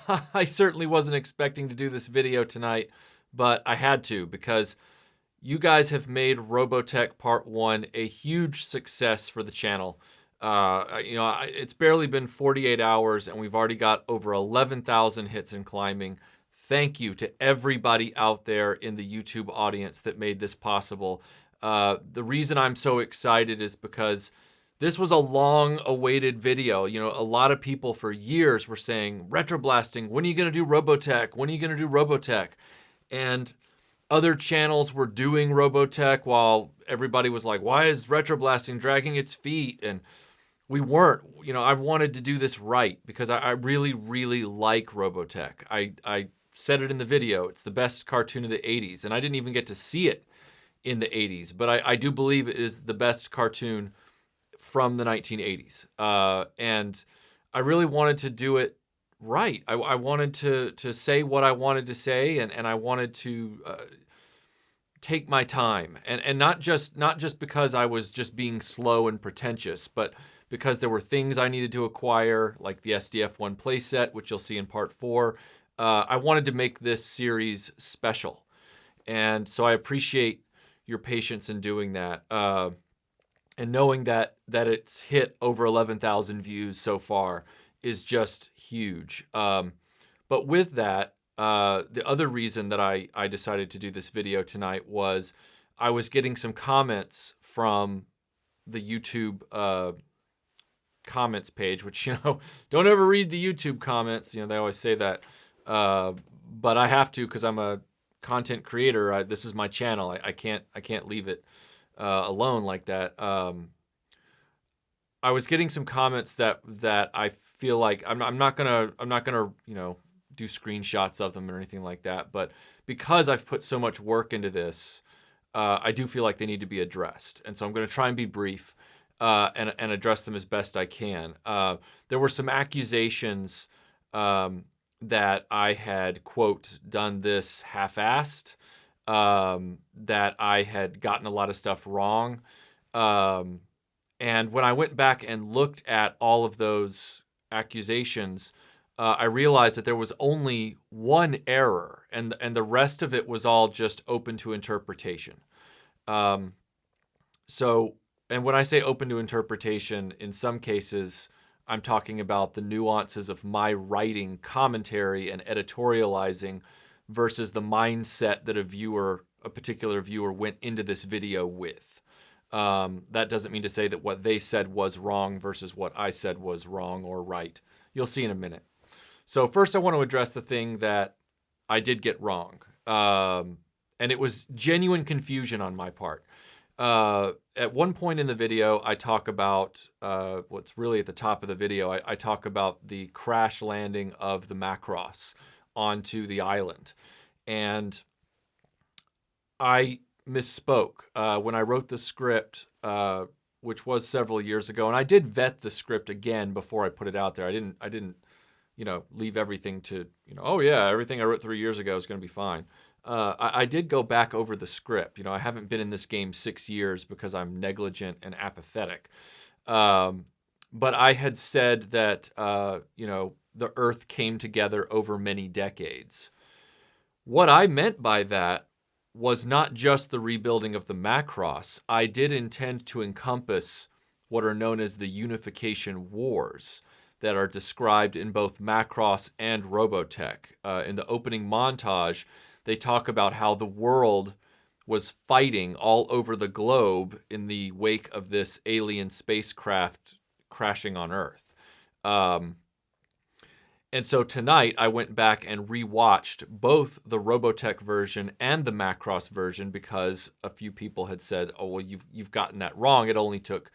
I certainly wasn't expecting to do this video tonight, but I had to because you guys have made Robotech Part 1 a huge success for the channel. It's barely been 48 hours and we've already got over 11,000 hits in climbing. Thank you to everybody out there in the YouTube audience that made this possible. The reason I'm so excited is because this was a long-awaited video. You know, a lot of people for years were saying, RetroBlasting, when are you going to do Robotech? When are you going to do Robotech? And other channels were doing Robotech while everybody was like, why is RetroBlasting dragging its feet? And we weren't. You know, I wanted to do this right because I really, really like Robotech. I said it in the video. It's the best cartoon of the 80s. And I didn't even get to see it in the 80s. But I do believe it is the best cartoon from the 1980s. And I really wanted to do it right. I wanted to say what I wanted to say, and I wanted to take my time. And not just because I was just being slow and pretentious, but because there were things I needed to acquire, like the SDF-1 playset, which you'll see in Part 4. I wanted to make this series special. And so I appreciate your patience in doing that. And knowing that it's hit over 11,000 views so far is just huge. But with that, the other reason that I decided to do this video tonight was I was getting some comments from the YouTube comments page, which, you know, don't ever read the YouTube comments. You know, they always say that. But I have to because I'm a content creator. This is my channel. I can't leave it alone like that. I was getting some comments that I feel like I'm not gonna you know, do screenshots of them or anything like that, but because I've put so much work into this, I do feel like they need to be addressed, and so I'm gonna try and be brief and address them as best I can. There were some accusations that I had, quote, done this half-assed, that I had gotten a lot of stuff wrong. And when I went back and looked at all of those accusations, I realized that there was only one error, and the rest of it was all just open to interpretation. And when I say open to interpretation, in some cases, I'm talking about the nuances of my writing commentary and editorializing versus the mindset that a particular viewer went into this video with. That doesn't mean to say that what they said was wrong versus what I said was wrong or right. You'll see in a minute. So first I want to address the thing that I did get wrong. And it was genuine confusion on my part. At one point in the video, I talk about, what's really at the top of the video, I talk about the crash landing of the Macross onto the island. And I misspoke when I wrote the script, which was several years ago, and I did vet the script again before I put it out there. I didn't, you know, leave everything to, you know, oh yeah, everything I wrote 3 years ago is going to be fine. I did go back over the script. You know, I haven't been in this game 6 years because I'm negligent and apathetic. But I had said that, you know, the Earth came together over many decades. What I meant by that was not just the rebuilding of the Macross. I did intend to encompass what are known as the Unification Wars that are described in both Macross and Robotech. In the opening montage, they talk about how the world was fighting all over the globe in the wake of this alien spacecraft crashing on Earth. And so tonight I went back and rewatched both the Robotech version and the Macross version because a few people had said, oh, well, you've gotten that wrong. It only took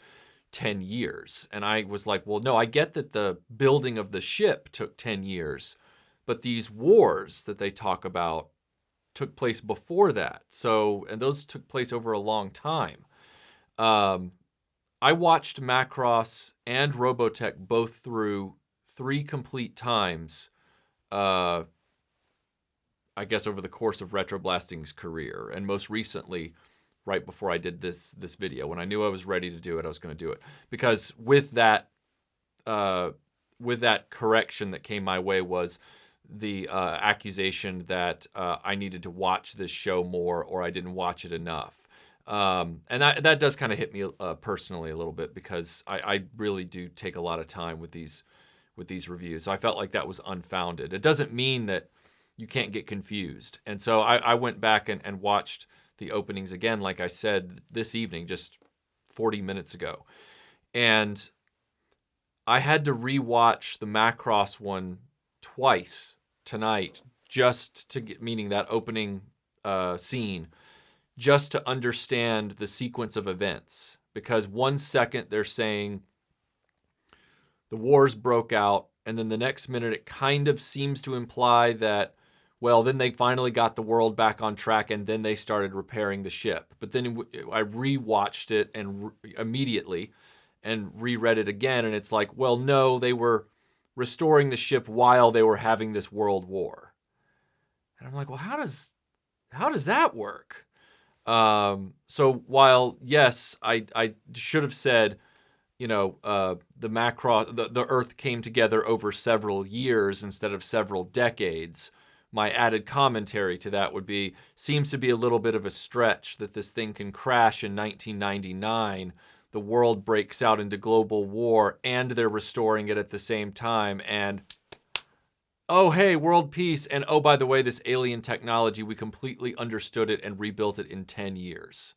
10 years. And I was like, well, no, I get that the building of the ship took 10 years, but these wars that they talk about took place before that. So, and those took place over a long time. I watched Macross and Robotech both through 3 complete times, I guess over the course of RetroBlasting's career. And most recently, right before I did this video, when I knew I was ready to do it, I was going to do it. Because with that correction that came my way was accusation that I needed to watch this show more or I didn't watch it enough. And that does kind of hit me personally a little bit, because I really do take a lot of time with these reviews. So I felt like that was unfounded. It doesn't mean that you can't get confused. And so I went back and watched the openings again, like I said, this evening, just 40 minutes ago. And I had to rewatch the Macross one twice tonight, just to get, meaning that opening scene, just to understand the sequence of events. Because 1 second they're saying the wars broke out, and then the next minute it kind of seems to imply that, well, then they finally got the world back on track, and then they started repairing the ship. But then I rewatched it and immediately and reread it again, and it's like, well, no, they were restoring the ship while they were having this world war. And I'm like, well, how does that work? So while, yes, I should have said, the the Earth came together over several years instead of several decades, my added commentary to that would be, seems to be a little bit of a stretch that this thing can crash in 1999. The world breaks out into global war, and they're restoring it at the same time. And, oh, hey, world peace. And, oh, by the way, this alien technology, we completely understood it and rebuilt it in 10 years.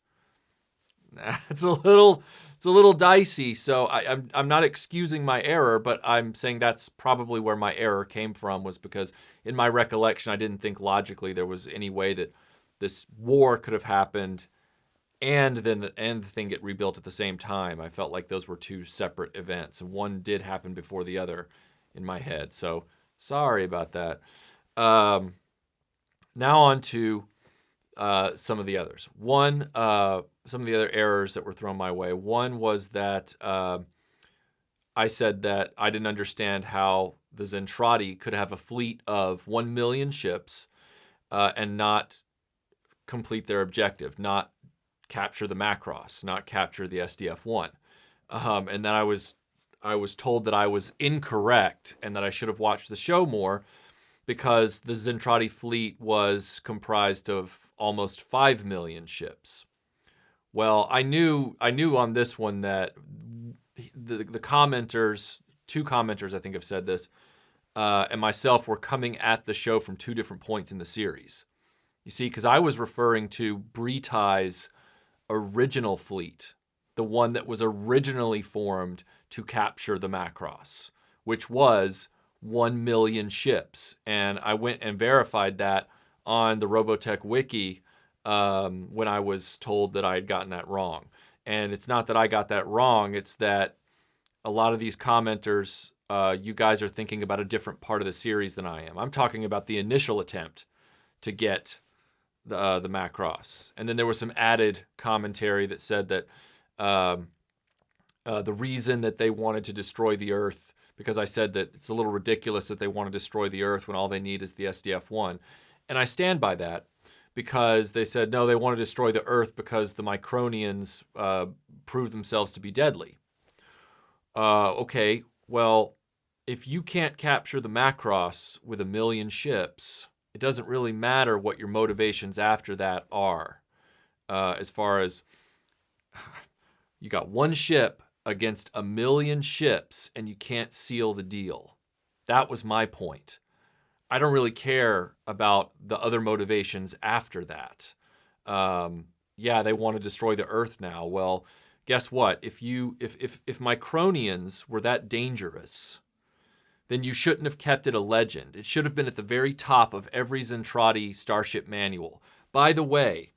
It's a little dicey. So I'm not excusing my error, but I'm saying that's probably where my error came from, was because in my recollection, I didn't think logically there was any way that this war could have happened and then the thing get rebuilt at the same time. I felt like those were two separate events, and one did happen before the other in my head. So sorry about that. Now on to some of the others. Some of the other errors that were thrown my way. One was that I said that I didn't understand how the Zentradi could have a fleet of 1 million ships and not complete their objective, not capture the Macross, not capture the SDF-1. And then I was told that I was incorrect and that I should have watched the show more, because the Zentradi fleet was comprised of almost 5 million ships. Well, I knew on this one that the commenters, two commenters I think have said this, and myself were coming at the show from two different points in the series. You see, because I was referring to Bretai's original fleet, the one that was originally formed to capture the Macross, which was 1 million ships. And I went and verified that on the Robotech wiki when I was told that I had gotten that wrong. And it's not that I got that wrong, it's that a lot of these commenters, you guys are thinking about a different part of the series than I am. I'm talking about the initial attempt to get the Macross. And then there was some added commentary that said that the reason that they wanted to destroy the Earth, because I said that it's a little ridiculous that they want to destroy the Earth when all they need is the SDF-1. And I stand by that, because they said, no, they want to destroy the Earth because the Micronians proved themselves to be deadly. Okay, well, if you can't capture the Macross with 1 million ships, it doesn't really matter what your motivations after that are. As far as you got one ship against 1 million ships and you can't seal the deal. That was my point. I don't really care about the other motivations after that. Yeah, they want to destroy the Earth now. Well, guess what? If Micronians were that dangerous, then you shouldn't have kept it a legend. It should have been at the very top of every Zentradi starship manual. By the way,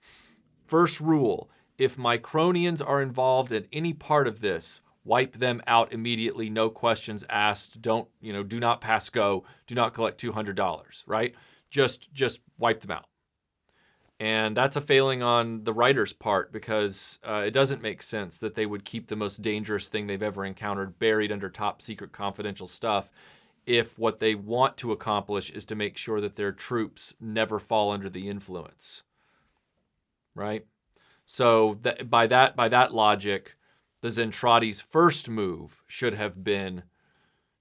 first rule, if Micronians are involved in any part of this, wipe them out immediately, no questions asked. Do not pass go, do not collect $200, right? Just wipe them out. And that's a failing on the writer's part, because it doesn't make sense that they would keep the most dangerous thing they've ever encountered buried under top secret confidential stuff if what they want to accomplish is to make sure that their troops never fall under the influence, right? So by that logic, the Zentradi's first move should have been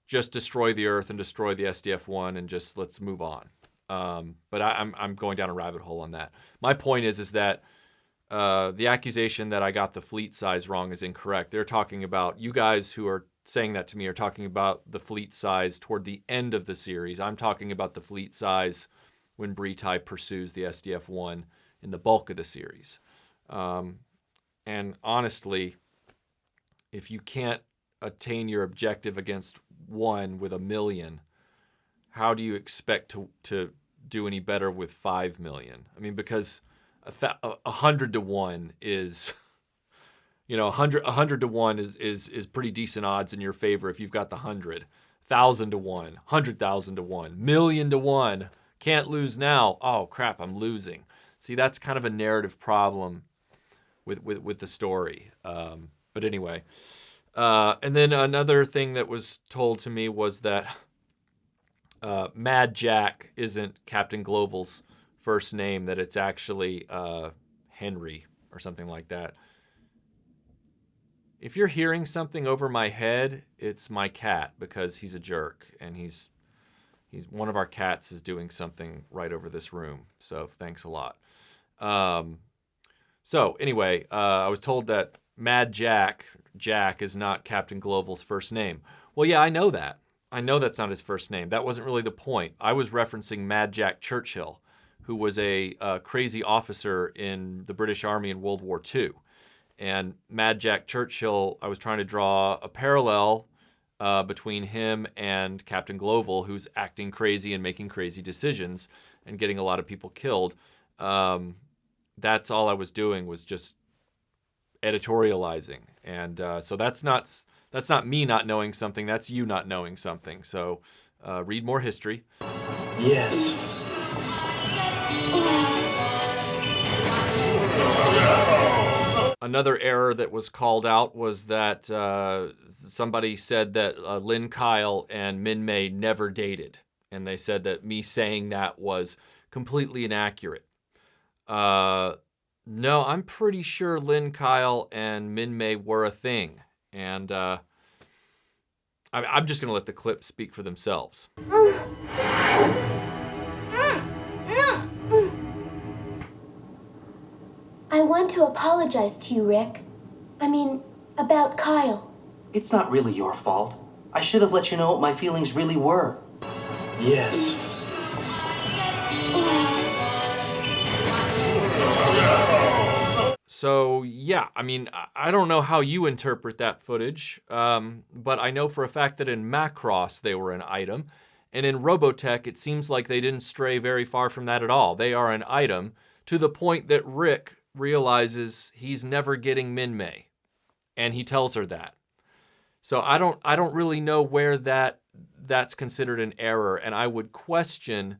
just destroy the Earth and destroy the SDF-1 and just let's move on. But I'm going down a rabbit hole on that. My point is that the accusation that I got the fleet size wrong is incorrect. They're talking about, you guys who are saying that to me are talking about the fleet size toward the end of the series. I'm talking about the fleet size when Bretai pursues the SDF-1 in the bulk of the series. And honestly, if you can't attain your objective against one with 1 million, how do you expect to do any better with 5 million? I mean, because 100 to 1 is, 100 to 1 is pretty decent odds in your favor if you've got the 100. 1,000 to 1, 100,000 to 1, million to 1. Can't lose now. Oh crap, I'm losing. See, that's kind of a narrative problem with the story. But anyway, and then another thing that was told to me was that Mad Jack isn't Captain Gloval's first name, that it's actually Henry or something like that. If you're hearing something over my head, it's my cat, because he's a jerk, and he's one of our cats is doing something right over this room. So thanks a lot. So anyway, I was told that Mad Jack is not Captain Gloval's first name. Well, yeah, I know that. I know that's not his first name. That wasn't really the point. I was referencing Mad Jack Churchill, who was a crazy officer in the British Army in World War II. And Mad Jack Churchill, I was trying to draw a parallel between him and Captain Gloval, who's acting crazy and making crazy decisions and getting a lot of people killed. That's all I was doing, was just editorializing. And so that's not me not knowing something, that's you not knowing something. So read more history. Yes. Another error that was called out was that somebody said that Lynn Kyle and Min Mei never dated. And they said that me saying that was completely inaccurate. No, I'm pretty sure Lynn Kyle and Min Mei were a thing. And I'm just going to let the clips speak for themselves. I want to apologize to you, Rick. I mean, about Kyle. It's not really your fault. I should have let you know what my feelings really were. Yes. So, yeah, I mean, I don't know how you interpret that footage, but I know for a fact that in Macross they were an item, and in Robotech it seems like they didn't stray very far from that at all. They are an item to the point that Rick realizes he's never getting Min Mei, and he tells her that. So I don't really know where that's considered an error, and I would question.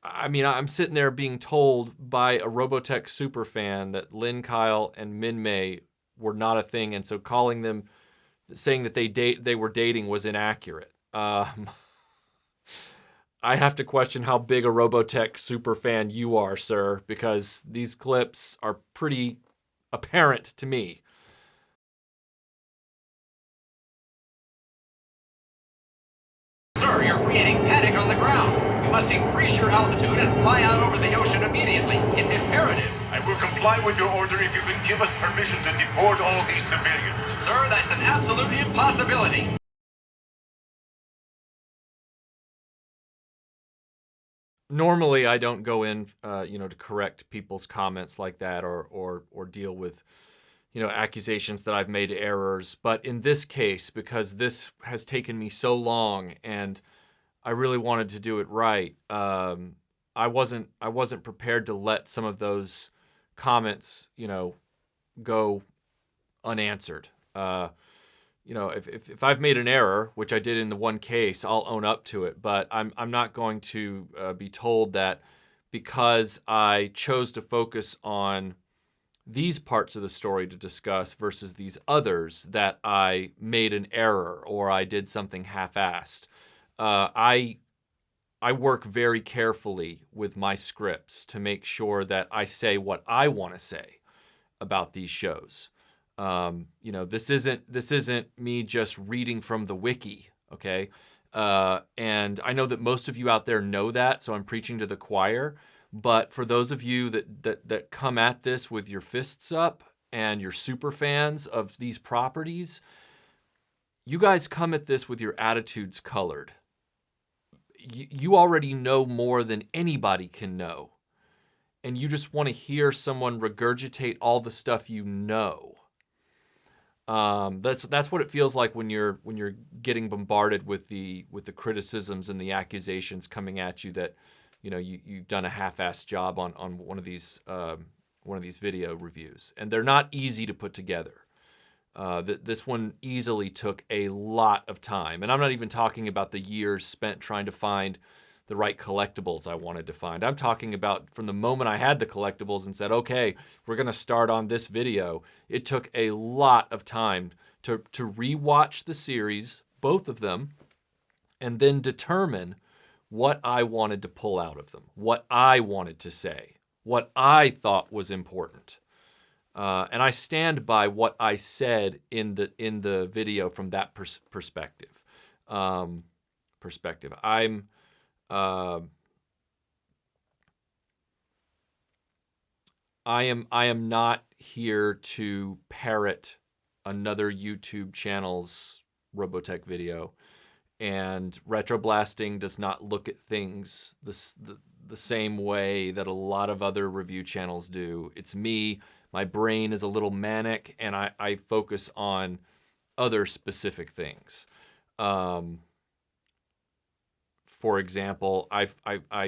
I mean, I'm sitting there being told by a Robotech superfan that Lynn Kyle and Min Mei were not a thing, and so calling them, saying that they were dating was inaccurate. I have to question how big a Robotech superfan you are, sir, because these clips are pretty apparent to me. Sir, you're creating panic on the ground. You must increase your altitude and fly out over the ocean immediately. It's imperative. I will comply with your order if you can give us permission to deboard all these civilians. Sir, that's an absolute impossibility. Normally, I don't go in, to correct people's comments like that or deal with, accusations that I've made errors. But in this case, because this has taken me so long and I really wanted to do it right, I wasn't prepared to let some of those comments, go unanswered. If I've made an error, which I did in the one case, I'll own up to it. But I'm not going to be told that because I chose to focus on these parts of the story to discuss versus these others that I made an error or I did something half-assed. I work very carefully with my scripts to make sure that I say what I want to say about these shows. This isn't me just reading from the wiki okay? And I know that most of you out there know that, so I'm preaching to the choir. But for those of you that come at this with your fists up and you're super fans of these properties, you guys come at this with your attitudes colored. You already know more than anybody can know. And you just want to hear someone regurgitate all the stuff you know. That's what it feels like when you're getting bombarded with the criticisms and the accusations coming at you that, you know, you've done a half-assed job on one of these video reviews, and they're not easy to put together. This one easily took a lot of time, and I'm not even talking about the years spent trying to find the right collectibles I wanted to find. I'm talking about from the moment I had the collectibles and said, okay, we're going to start on this video. It took a lot of time to rewatch the series, both of them, and then determine what I wanted to pull out of them, what I wanted to say, what I thought was important. And I stand by what I said in the video from that perspective. I am not here to parrot another YouTube channel's Robotech video, and RetroBlasting does not look at things the same way that a lot of other review channels do. It's me. My brain is a little manic, and I focus on other specific things. For example, I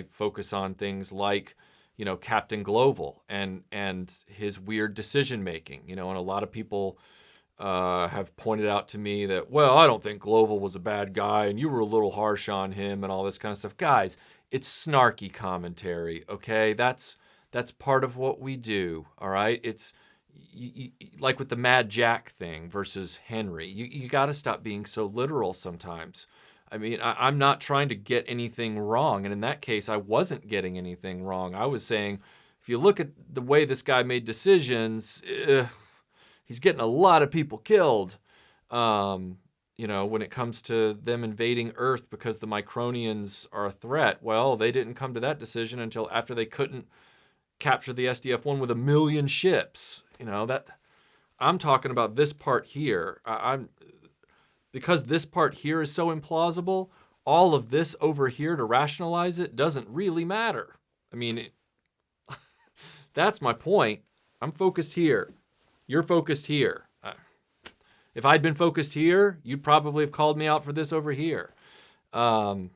focus on things like, you know, Captain Global and his weird decision making. You know, and a lot of people have pointed out to me that, well, I don't think Global was a bad guy, and you were a little harsh on him and all this kind of stuff. Guys, it's snarky commentary, okay? That's part of what we do, all right? It's like with the Mad Jack thing versus Henry. You got to stop being so literal sometimes. I mean, I'm not trying to get anything wrong. And in that case, I wasn't getting anything wrong. I was saying, if you look at the way this guy made decisions, he's getting a lot of people killed. You know, when it comes to them invading Earth because the Micronians are a threat, well, they didn't come to that decision until after they couldn't capture the SDF-1 with 1 million ships. You know, that I'm talking about this part here. Because this part here is so implausible, all of this over here to rationalize it doesn't really matter. I mean, that's my point. I'm focused here. You're focused here. If I'd been focused here, you'd probably have called me out for this over here. I'm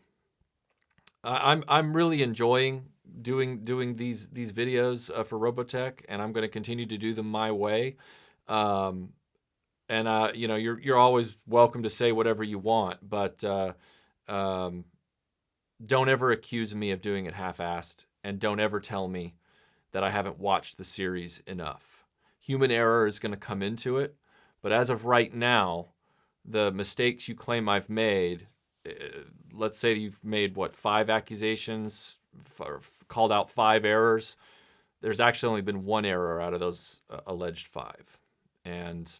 really enjoying doing these videos for Robotech, and I'm going to continue to do them my way. And you know, you're always welcome to say whatever you want, but don't ever accuse me of doing it half-assed, and don't ever tell me that I haven't watched the series enough. Human error is going to come into it, but as of right now, the mistakes you claim I've made, let's say you've made, what, 5 accusations, called out 5 errors. There's actually only been 1 error out of those alleged 5. And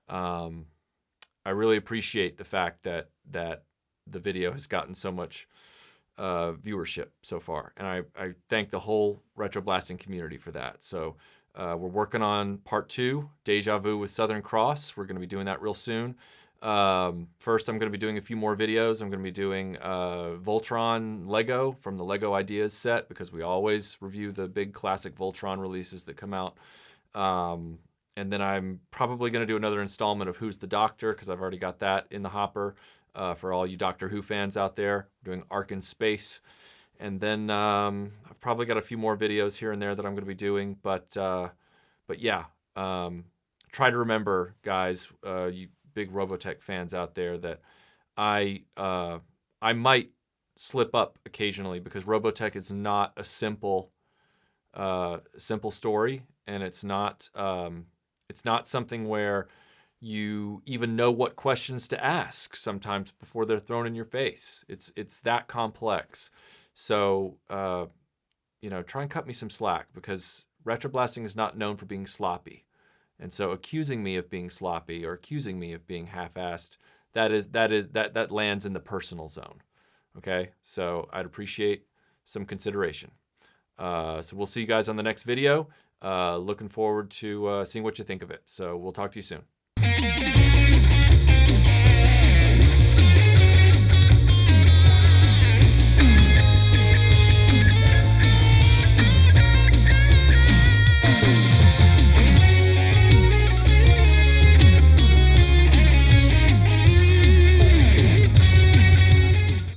I really appreciate the fact that the video has gotten so much viewership so far. And I thank the whole RetroBlasting community for that. So we're working on part 2, Deja Vu with Southern Cross. We're going to be doing that real soon. First, I'm going to be doing a few more videos. I'm going to be doing Voltron Lego from the Lego Ideas set, because we always review the big classic Voltron releases that come out. And then I'm probably going to do another installment of Who's the Doctor, because I've already got that in the hopper for all you Doctor Who fans out there. We're doing Ark in Space. And then I've probably got a few more videos here and there that I'm going to be doing. But yeah, try to remember, guys, you big Robotech fans out there, that I might slip up occasionally, because Robotech is not a simple story, and it's not something where you even know what questions to ask sometimes before they're thrown in your face. It's that complex. So you know, try and cut me some slack, because RetroBlasting is not known for being sloppy. And so accusing me of being sloppy or accusing me of being half-assed, that lands in the personal zone. Okay, so I'd appreciate some consideration. So we'll see you guys on the next video. Looking forward to seeing what you think of it. So we'll talk to you soon.